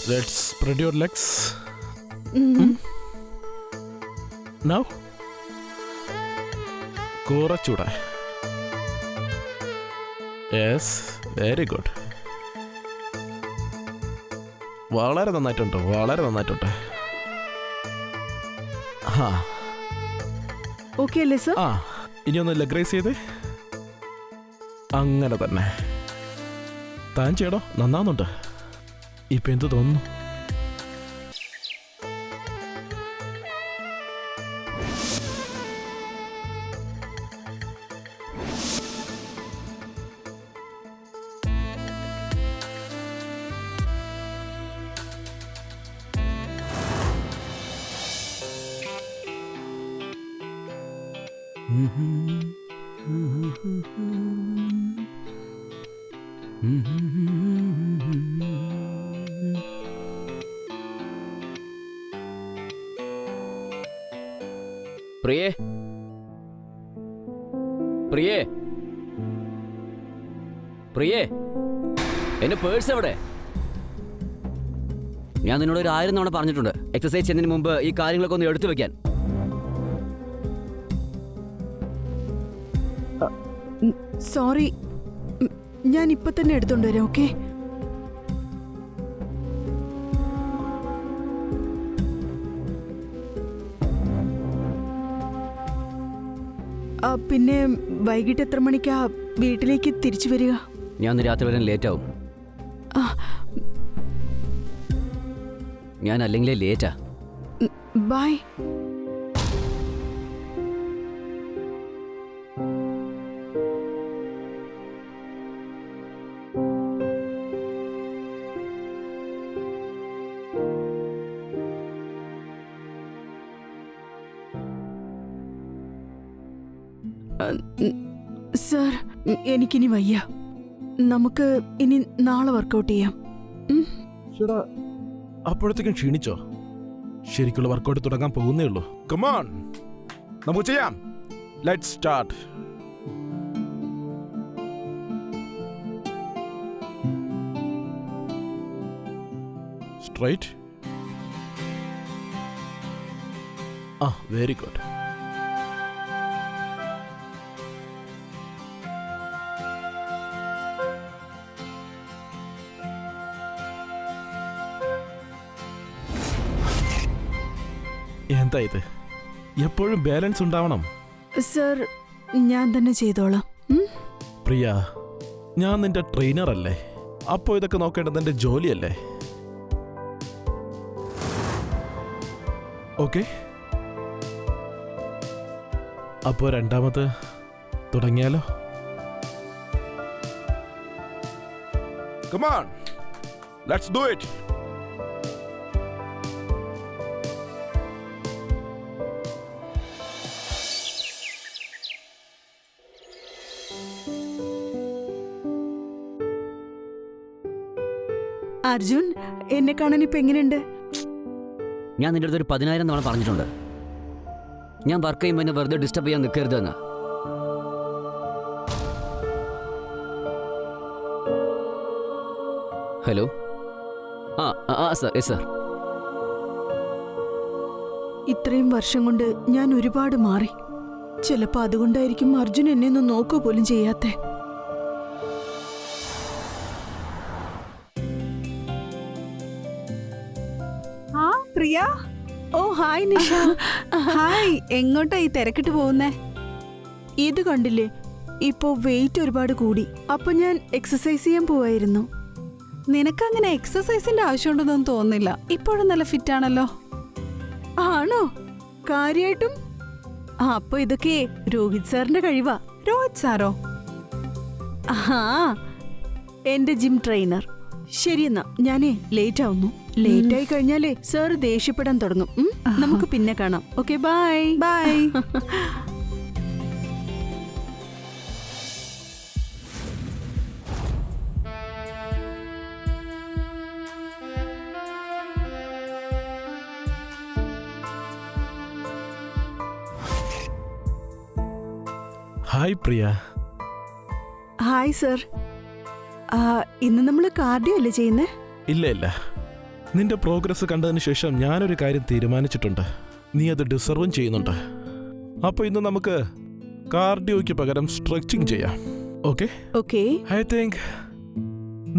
Let's spread your legs. Now. കുറച്ചുകൂടെ. Yes, very good. വളരെ നന്നായിട്ടുണ്ട്, വളരെ നന്നായിട്ടുണ്ട്. ഓക്കെ അല്ലേ സർ? ഇനി ഒന്ന് ലെഗ് റൈസ് ചെയ്തേ. അങ്ങനെ തന്നെ. താൻ ചെയ്യടോ, നന്നാവുന്നുണ്ട്. ഇപ്പൊ എന്ത് തോന്നുന്നു? പ്രിയേ, പ്രിയേ, പ്രിയേ, എന്റെ പേഴ്സ് എവിടെ? ഞാൻ നിന്നോട് ഒരു 1000 തവണ പറഞ്ഞിട്ടുണ്ട് എക്സസൈസ് ചെയ്യുന്നതിന് മുമ്പ് ഈ കാര്യങ്ങളൊക്കെ ഒന്ന് എടുത്തു വെക്കാൻ. സോറി, ഞാൻ ഇപ്പൊ തന്നെ എടുത്തോണ്ട് വരാം. ഓക്കെ? പിന്നെ വൈകിട്ട് എത്ര മണിക്കാ വീട്ടിലേക്ക് തിരിച്ചു വരിക? ഞാൻ ഇന്ന് രാത്രി വരാൻ ലേറ്റ് ആവും. ഞാൻ അല്ലെങ്കിലേ ലേറ്റാ. ബൈ. സർ, എനിക്കിനി വയ്യ. നമുക്ക് ഇനി നാളെ വർക്കൗട്ട് ചെയ്യാം. അപ്പോഴത്തേക്കും ക്ഷീണിച്ചോ? ശരിക്കുള്ള വർക്കൗട്ട് തുടങ്ങാൻ പോകുന്നേ ഉള്ളൂ. Come on, നമുക്ക് ചെയ്യാം. Let's start. Straight. Very good. എന്താ ഇത്? എപ്പോഴും ബാലൻസ് ഉണ്ടാവണം. സർ, ഞാൻ തന്നെ ചെയ്തോളാം. പ്രിയ, ഞാൻ നിന്റെ ട്രെയിനർ അല്ലേ? അപ്പോ ഇതൊക്കെ നോക്കേണ്ടത് എന്റെ ജോലിയല്ലേ? ഓക്കെ, അപ്പോ രണ്ടാമത് തുടങ്ങിയാലോ? Come on, let's do it. Arjun, എന്നെ കാണാൻ ഇപ്പൊ എങ്ങനെയുണ്ട്? ഞാൻ നിന്റെ അടുത്ത് ഒരു 10000 തവണ പറഞ്ഞിട്ടുണ്ട് ഞാൻ വർക്ക് ചെയ്യുമ്പോൾ എന്നെ വെറുതെ ഡിസ്റ്റർബ് ചെയ്യാൻ നിൽക്കരുതെന്ന്. ഹലോ. സർ. Yes sir. ഇത്രയും വർഷം കൊണ്ട് ഞാൻ ഒരുപാട് മാറി. ചിലപ്പോ അതുകൊണ്ടായിരിക്കും അർജുൻ എന്നെ ഒന്ന് നോക്കുക പോലും ചെയ്യാത്തെ. പ്രിയ. ഓ ഹായ് നിഷ. ഹായ്. എങ്ങോട്ടാ ഈ തിരക്കിട്ട് പോകുന്നേ? ഇത് കണ്ടില്ലേ, ഇപ്പോ വെയിറ്റ് ഒരുപാട് കൂടി. അപ്പൊ ഞാൻ എക്സസൈസ് ചെയ്യാൻ പോവായിരുന്നു. നിനക്കങ്ങനെ എക്സസൈസിന്റെ ആവശ്യമുണ്ടെന്നൊന്നും തോന്നുന്നില്ല. ഇപ്പോഴും നല്ല ഫിറ്റ് ആണല്ലോ. ആണോ? കാര്യായിട്ടും? അപ്പൊ ഇതൊക്കെ രോഹിത് സാറിന്റെ കഴിവാ. രോഹിത് സാറോ? എന്റെ ജിം ട്രെയിനർ. ശരിയെന്നാ, ഞാനേ ലേറ്റ് ആവുന്നു. ലേറ്റ് ആയി കഴിഞ്ഞാലേ സാർ ദേഷ്യപ്പെടാൻ തുടങ്ങും. നമുക്ക് പിന്നെ കാണാം. Okay, bye. Bye. Hi Priya. Hi sir. ഇന്ന് നമ്മൾ കാർഡിയോ അല്ലേ ചെയ്യുന്നേ? ഇല്ല ഇല്ല, നിന്റെ പ്രോഗ്രസ് കണ്ടതിന് ശേഷം ഞാനൊരു കാര്യം തീരുമാനിച്ചിട്ടുണ്ട്. നീ അത് ഡിസർവും ചെയ്യുന്നുണ്ട്. അപ്പോൾ ഇന്ന് നമുക്ക് കാർഡിയോയ്ക്ക് പകരം സ്ട്രെച്ചിങ് ചെയ്യാം. ഓക്കെ? ഓക്കെ. ഐ തിങ്ക്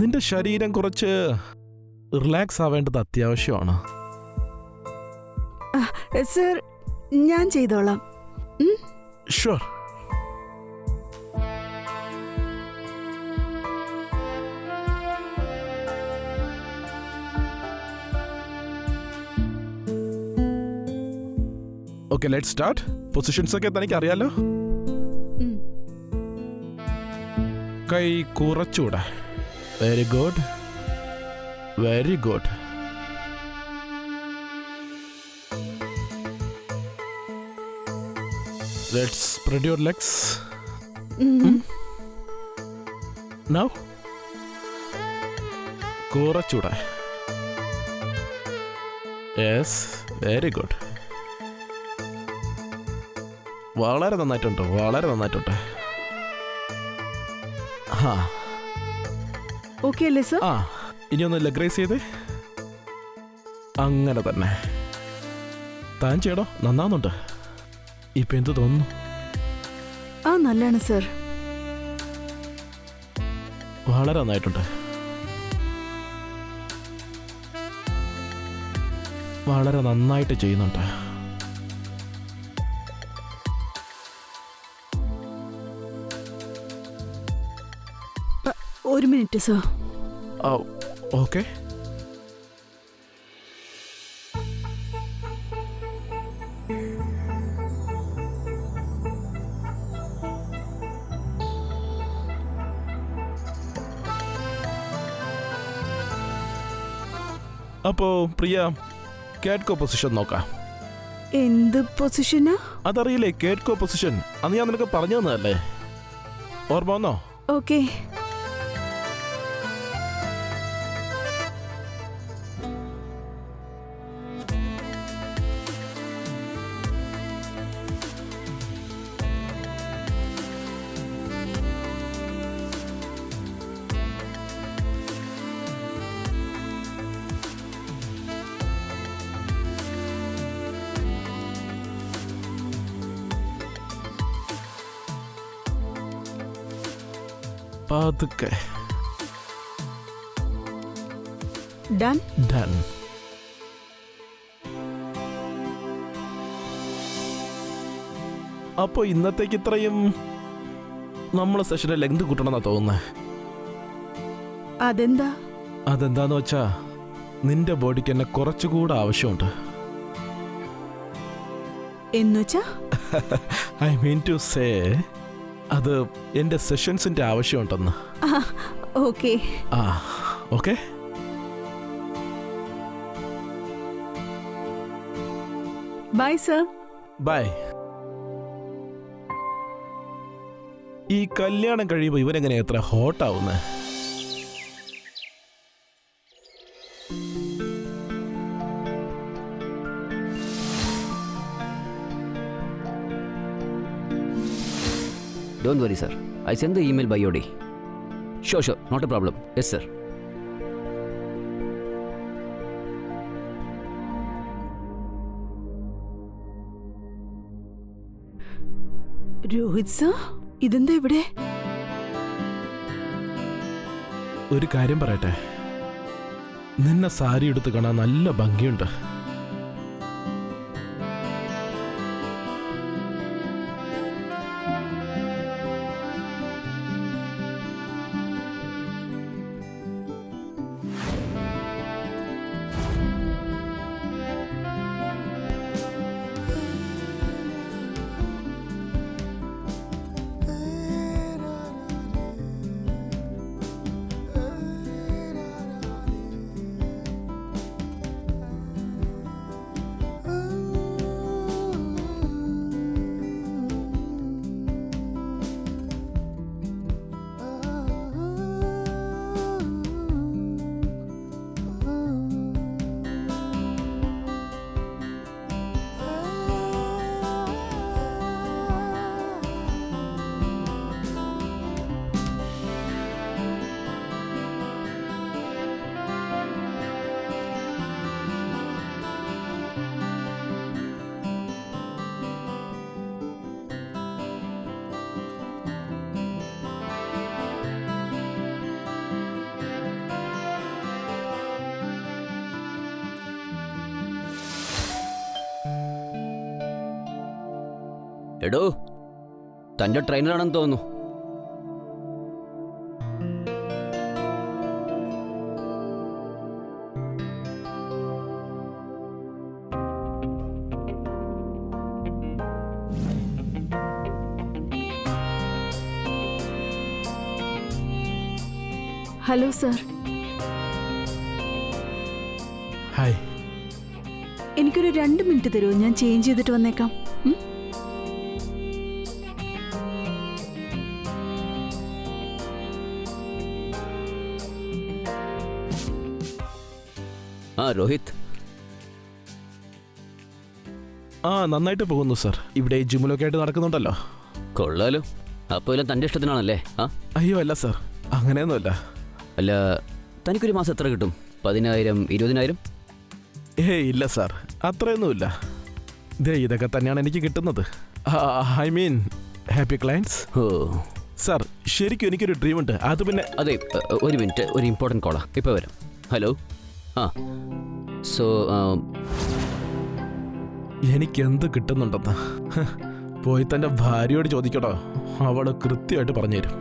നിന്റെ ശരീരം കുറച്ച് റിലാക്സ് ആവേണ്ടത് അത്യാവശ്യമാണ്. സർ, ഞാൻ ചെയ്തോളാം. Sure. Okay, let's start. Positions ഒക്കെ തനിക്ക് അറിയാലോ. കൈ കുറച്ചുകൂടെ. Very good, very good. Let's spread your legs. Now കുറച്ചുകൂടെ. Yes, very good. വളരെ നന്നായിട്ടുണ്ട്, വളരെ നന്നായിട്ടുണ്ട്. ആ ഓക്കെ അല്ലേ സർ? ആ, ഇനി ഒന്ന് ലെഗ് റൈസ് ചെയ്തേ. അങ്ങനെ തന്നെ. താൻ ചെയ്യടോ, നന്നാവുന്നുണ്ട്. ഇപ്പൊ എന്ത് തോന്നുന്നു? ആ, നല്ലാണ് സർ. വളരെ നന്നായിട്ടുണ്ട്, വളരെ നന്നായിട്ട് ചെയ്യുന്നുണ്ട്. ഒരു മിനിറ്റ് സർ. ഓക്കെ. അപ്പോ പ്രിയ, കേഡ്കോ പൊസിഷൻ നോക്കാം. എന്ത് പൊസിഷനാ? അതറിയില്ലേ, കേഡ്കോ പൊസിഷൻ? അന്ന് ഞാൻ നിനക്ക് പറഞ്ഞു തന്നതല്ലേ, ഓർമ്മ വന്നോ? ഓക്കെ. പതുക്കെ. ഡൺ. ഡൺ. അപ്പോ ഇന്നത്തേക്ക് ഇത്രയും. നമ്മളെ സെഷന്റെ ലെങ്ത് കൂട്ടണമെന്നാ തോന്നുന്നത്. അതെന്താ? അതെന്താന്ന് വെച്ചാ നിന്റെ ബോഡിക്ക് എന്നെ കുറച്ചുകൂടെ ആവശ്യമുണ്ട്. എന്നുവെച്ചാ? ഐ മീൻ ടു സേ, അത് എന്റെ സെഷൻസിന്റെ ആവശ്യമുണ്ടെന്ന്. ഓക്കെ. ആ, ഓക്കെ. Bye sir. ബൈ. ഈ കല്യാണം കഴിയുമ്പോ ഇവനെങ്ങനെ എത്ര ഹോട്ടാവുന്നേ? Don't worry, sir. I send the email by your day. Sure. Not a problem. Yes, sir. Rohit sir, ഇതെന്താ ഇവിടെ? ഒരു കാര്യം പറയട്ടെ, നിന്നെ സാരി എടുത്ത് കാണാൻ നല്ല ഭംഗിയുണ്ട്. എടോ, തന്റെ ട്രെയിനറാണെന്ന് തോന്നുന്നു. Hello sir. ഹായ്. എനിക്കൊരു 2 മിനിറ്റ് തരുമോ? ഞാൻ ചേഞ്ച് ചെയ്തിട്ട് വന്നേക്കാം. രോഹിത്. നന്നായിട്ട് പോകുന്നു സർ. ഇവിടെ ജിമ്മിലൊക്കെ ആയിട്ട് നടക്കുന്നുണ്ടല്ലോ. കൊള്ളാലോ. അപ്പോൾ എല്ലാം തന്റെ ഇഷ്ടത്തിനാണല്ലേ? അയ്യോ അല്ല സർ, അങ്ങനെയൊന്നുമല്ല. അല്ല, തനിക്കൊരു മാസം എത്ര കിട്ടും? 10,000, 20,000? ഇല്ല സാർ, അത്രയൊന്നുമില്ല. ഇതൊക്കെ തന്നെയാണ് എനിക്ക് കിട്ടുന്നത്. I mean happy clients. ഓ സാർ, ശരിക്കും എനിക്കൊരു ഡ്രീം ഉണ്ട്. അത് പിന്നെ അതെ, ഒരു മിനിറ്റ്, ഒരു ഇമ്പോർട്ടൻറ്റ് കോളാ, ഇപ്പോൾ വരാം. ഹലോ. സോ എനിക്ക് എന്ത് കിട്ടുന്നുണ്ടെന്ന് പോയി തൻ്റെ ഭാര്യയോട് ചോദിക്കട്ടോ, അവള് കൃത്യമായിട്ട് പറഞ്ഞുതരും.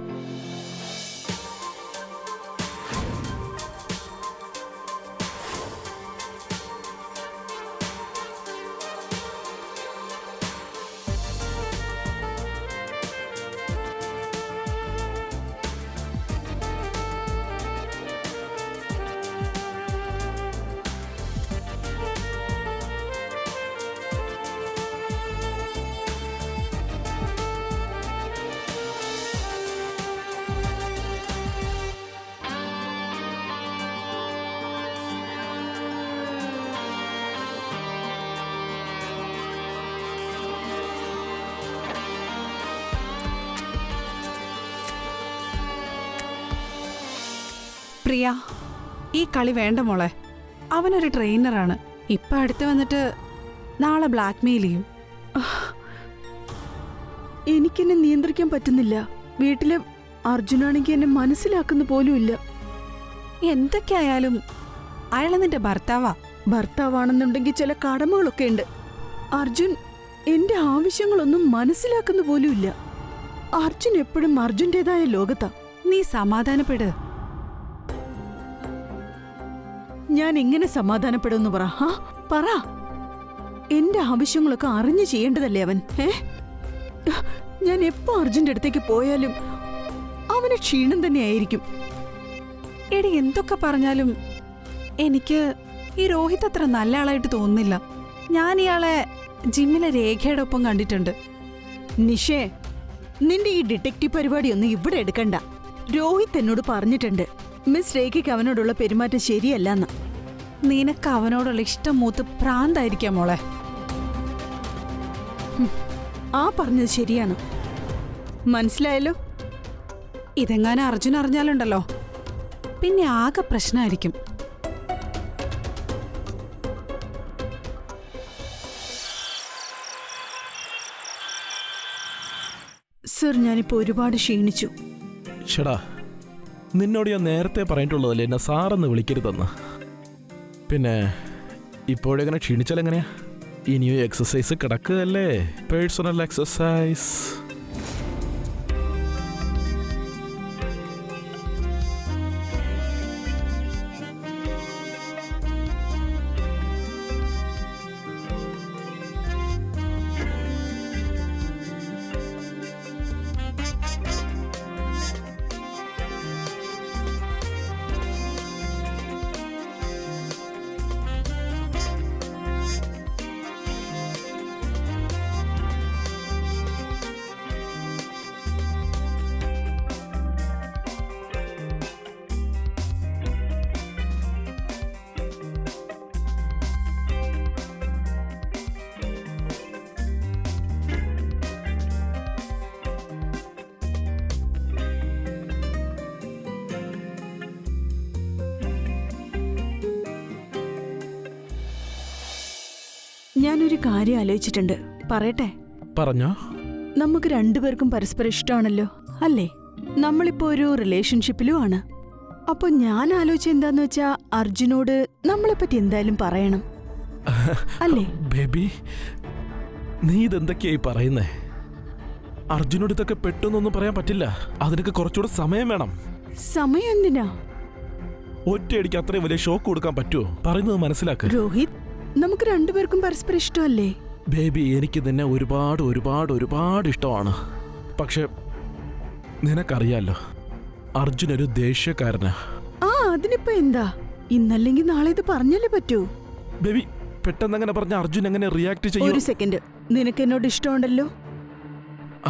പ്രിയ, ഈ കളി വേണ്ട മോളെ. അവനൊരു ട്രെയിനറാണ്. ഇപ്പം അടുത്ത് വന്നിട്ട് നാളെ ബ്ലാക്ക് മെയിൽ ചെയ്യും. എനിക്കെന്നെ നിയന്ത്രിക്കാൻ പറ്റുന്നില്ല. വീട്ടിലെ അർജുനാണെങ്കിൽ എന്നെ മനസ്സിലാക്കുന്ന പോലുമില്ല. എന്തൊക്കെയായാലും അയാൾ നിന്റെ ഭർത്താവാ. ഭർത്താവാണെന്നുണ്ടെങ്കിൽ ചില കടമകളൊക്കെ ഉണ്ട്. അർജുൻ എന്റെ ആവശ്യങ്ങളൊന്നും മനസ്സിലാക്കുന്ന പോലുമില്ല. അർജുൻ എപ്പോഴും അർജുൻ്റെതായ ലോകത്താ. നീ സമാധാനപ്പെട്. ഞാൻ എങ്ങനെ സമാധാനപ്പെടുമെന്ന് പറ. എന്റെ ആവശ്യങ്ങളൊക്കെ അറിഞ്ഞു ചെയ്യേണ്ടതല്ലേ അവൻ? ഞാൻ എപ്പോ അർജുന്റെ അടുത്തേക്ക് പോയാലും അവന് ക്ഷീണം തന്നെയായിരിക്കും. എടി, എന്തൊക്കെ പറഞ്ഞാലും എനിക്ക് ഈ രോഹിത് അത്ര നല്ല ആളായിട്ട് തോന്നുന്നില്ല. ഞാൻ ഇയാളെ ജിമ്മിലെ രേഖയുടെ ഒപ്പം കണ്ടിട്ടുണ്ട്. നിഷേ, നിന്റെ ഈ ഡിറ്റക്റ്റീവ് പരിപാടിയൊന്നും ഇവിടെ എടുക്കണ്ട. രോഹിത് എന്നോട് പറഞ്ഞിട്ടുണ്ട് മിസ് രേഖയ്ക്ക് അവനോടുള്ള പെരുമാറ്റം ശരിയല്ലെന്ന്. നിനക്ക് അവനോടുള്ള ഇഷ്ടം മൂത്ത് പ്രാന്തായിരിക്കാം മോളെ. പറഞ്ഞത് ശരിയാണ്, മനസ്സിലായല്ലോ. ഇതെങ്ങാനും അർജുൻ അറിഞ്ഞാലുണ്ടല്ലോ, പിന്നെ ആകെ പ്രശ്നമായിരിക്കും. സർ, ഞാനിപ്പോ ഒരുപാട് ക്ഷീണിച്ചു. ഷടാ, നിന്നോട് ഞാൻ നേരത്തെ പറഞ്ഞിട്ടുള്ളതല്ലേ എന്നെ സാറെന്ന് വിളിക്കരുതെന്ന്. പിന്നെ ഇപ്പോഴെങ്ങനെ ക്ഷീണിച്ചാലെങ്ങനെയാ? ഇനിയും എക്സസൈസ് കിടക്കുകയല്ലേ, പേഴ്സണൽ എക്സസൈസ്. ഞാനൊരു കാര്യം ആലോചിച്ചിട്ടുണ്ട്, പറയട്ടെ? പറഞ്ഞോ. നമുക്ക് രണ്ടുപേർക്കും പരസ്പരം ഇഷ്ടമാണല്ലോ, അല്ലേ? നമ്മളിപ്പോ ഒരു റിലേഷൻഷിപ്പിലും ആണ്. അപ്പൊ ഞാൻ ആലോചിച്ച എന്താന്ന് വെച്ചാ, അർജുനോട് നമ്മളെപ്പറ്റി എന്തായാലും പറയണം, അല്ലേ? ബേബി, നീ ഇതെന്തൊക്കെയായി പറയുന്നേ? അർജുനോട് ഇതൊക്കെ പെട്ടെന്നൊന്നും പറയാൻ പറ്റില്ല. അതിനൊക്കെ കുറച്ചുകൂടെ സമയം വേണം. സമയം എന്തിനാ? ഒറ്റയടിക്ക് അത്രയും വലിയ ഷോക്ക് കൊടുക്കാൻ പറ്റുമോ? പറയുന്നത് മനസ്സിലാക്ക്. രോഹിത്, നമുക്ക് രണ്ടുപേർക്കും പരസ്പരം ഇഷ്ടമല്ലേ? ബേബി, എനിക്ക് നിന്നെ ഒരുപാട് ഒരുപാട് ഒരുപാട് ഇഷ്ടമാണ്. പക്ഷെ നിനക്കറിയാലോ, അർജുൻ ഒരു ദേഷ്യക്കാരനാ. അതിനിപ്പോ എന്താ? ഇന്നല്ലെങ്കിൽ നാളെ ഇത് പറഞ്ഞല്ലേ പറ്റൂ. ബേബി, പെട്ടെന്ന് അങ്ങനെ പറഞ്ഞ അർജുൻ എങ്ങനെ റിയാക്ട് ചെയ്യും? ഒരു സെക്കൻഡ്, നിനക്ക് എന്നോട് ഇഷ്ടമുണ്ടല്ലോ?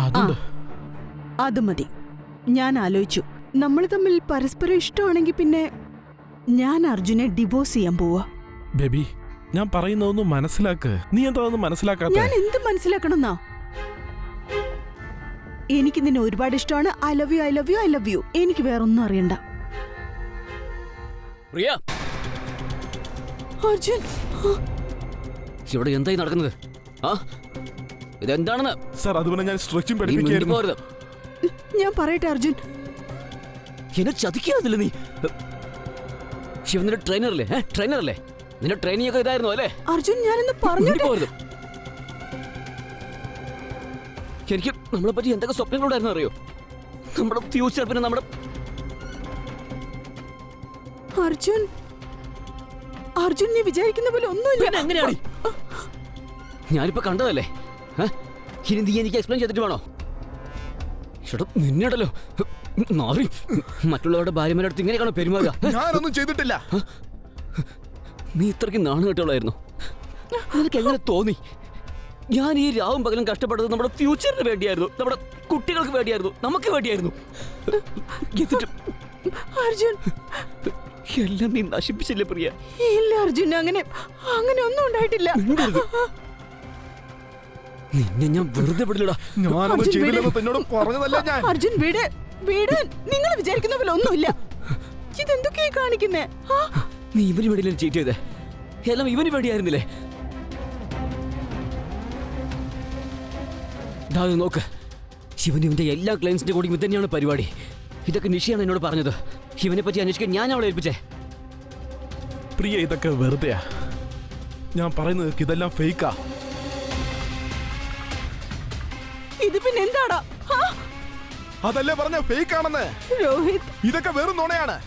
അതുണ്ട്. അത് മതി. ഞാൻ ആലോചിച്ചു, നമ്മൾ തമ്മിൽ പരസ്പരം ഇഷ്ടമാണെങ്കിൽ പിന്നെ ഞാൻ അർജുനെ ഡിവോഴ്സ് ചെയ്യാൻ പോവാ. ബേബി, ഞാൻ പറയുന്നതൊന്നും മനസ്സിലാക്ക്. നീ എന്താ ഒന്നും മനസ്സിലാക്കാത്ത? ഞാൻ എന്ത് മനസ്സിലാക്കണമെന്നാ? എനിക്ക് നിന്നെ ഒരുപാട് ഇഷ്ടമാണ്. I love you, I love you, I love you. എനിക്ക് വേറൊന്നും അറിയണ്ട. പ്രിയ, അർജുൻ, ഇവിടെ എന്തായി നടക്കുന്നത്? ആ, ഇതെന്താണെന്ന്? സർ, അതുപോലെ ഞാൻ സ്ട്രെച്ചിങ് നീ മിണ്ടി പഠിപ്പിക്കായിരുന്നു. പോകരുത്. ഞാൻ പറയട്ടെ അർജുൻ. എന്നെ ചതിക്കാതില്ല നീ. ശിവൻ നിന്റെ ട്രെയിനറല്ലേ? ട്രെയിനറല്ലേ? നിന്റെ ട്രെയിനിങ് ഒക്കെ ഇതായിരുന്നു അല്ലേ? അർജുൻ, ഞാനൊന്ന് മിണ്ടി പറഞ്ഞോട്ടെ. പോകരുത്. എനിക്ക് നമ്മളെ പറ്റി എന്തൊക്കെ സ്വപ്നങ്ങളുണ്ടായിരുന്നു അറിയോ? നമ്മുടെ ഫ്യൂച്ചർ, പിന്നെ നമ്മുടെ അർജുൻ, അർജുൻ, നീ വിചാരിക്കുന്ന പോലെ ഒന്നുമില്ല. പിന്നെ എങ്ങനെയാണ്? ഞാനിപ്പോ കണ്ടതല്ലേ? ഇനി നീ എനിക്ക് എക്സ്പ്ലെയിൻ ചെയ്തിട്ട് വേണോ? നിന്നടല്ലോ നാറി. മറ്റുള്ളവരുടെ ഭാര്യമാരുടെ അടുത്ത് ഇങ്ങനെയാണോ പെരുമാറുക? ഞാനൊന്നും ചെയ്തിട്ടില്ല. നീ ഇത്രയ്ക്ക് നാണം കെട്ടുള്ളായിരുന്നു. നിനക്ക് എങ്ങനെ തോന്നി? ഞാൻ ഈ രാവും പകലും കഷ്ടപ്പെട്ടത് നമ്മുടെ ഫ്യൂച്ചറിന് വേണ്ടിയായിരുന്നു, നമ്മുടെ കുട്ടികൾക്ക് വേണ്ടിയായിരുന്നു, നമുക്ക് വേണ്ടിയായിരുന്നു. എന്നിട്ട് അർജുൻ, എല്ലാം നീ നശിപ്പിച്ചില്ലേ പ്രിയ? ഇല്ല അർജുൻ, അങ്ങനെ ഒന്നും ഉണ്ടായിട്ടില്ല. നിന്നെ ഞാൻ വെറുതെ വിടില്ലടാ. ഞാനൊന്നും അർജുൻ, ചെയ്തില്ലെന്ന് തന്നോട് പറഞ്ഞതല്ല ഞാൻ. അർജുൻ, വീട് നിങ്ങൾ വിചാരിക്കുന്ന പോലെ ഒന്നുമില്ല. ഇതെന്തൊക്കെയാ കാണിക്കുന്നേ? നീ ഇവന് വേണ്ടിയില്ലേ ചീറ്റ് ചെയ്തേ? എല്ലാം ഇവന് വേണ്ടിയായിരുന്നില്ലേ? നോക്ക്, ശിവൻ ഇവന്റെ എല്ലാ ക്ലയൻസിന്റെ കൂടി ഇത് തന്നെയാണ് പരിപാടി. ഇതൊക്കെ നിഷയാണ് എന്നോട് പറഞ്ഞത്. ശിവനെ പറ്റി അന്വേഷിക്കാൻ ഞാൻ അവളെ ഏൽപ്പിച്ചേ. പ്രിയ, ഇതൊക്കെ വെറുതെയാ. ഞാൻ പറയുന്നത് ഇതെല്ലാം ഫേക്കാ. ഇത് പിന്നെ എന്താടാ? അതല്ലേ പറഞ്ഞ ഫേക്ക് ആണെന്ന്. രോഹിത്, ഇതൊക്കെ വെറും നുണയാണ്.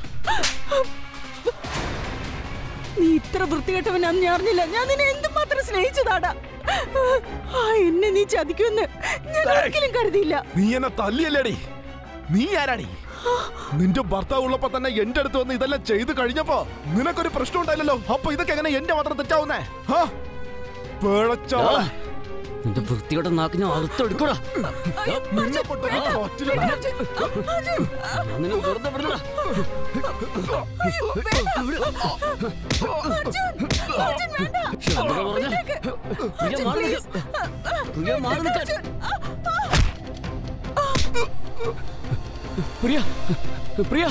നീ ഇത്ര വൃത്തികെട്ടവനാന്ന് ഞാൻ അറിഞ്ഞില്ല. ഞാൻ നിന്നെ എന്തുമാത്രം സ്നേഹിച്ചതാടാ. എന്നെ നീ ചതിക്കുമെന്ന് ഞാൻ ഒരിക്കലും കരുതിയില്ല. നീ എന്നെ തല്ലിയല്ലേടി? നീ ആരാടി? നിന്റെ ഭർത്താവ് ഉള്ളപ്പോ തന്നെ എന്റെ അടുത്ത് വന്ന് ഇതെല്ലാം ചെയ്ത് കഴിഞ്ഞപ്പോ നിനക്കൊരു പ്രശ്നം ഉണ്ടായില്ലല്ലോ. അപ്പൊ ഇതൊക്കെ എങ്ങനെ എന്റെ മാത്രം തെറ്റാവുന്നേ? നിന്റെ വൃത്തിയോടെ നാക്ക് ഞാൻ അറുത്തെടുക്കൂടാ. പ്രിയ, പ്രിയ,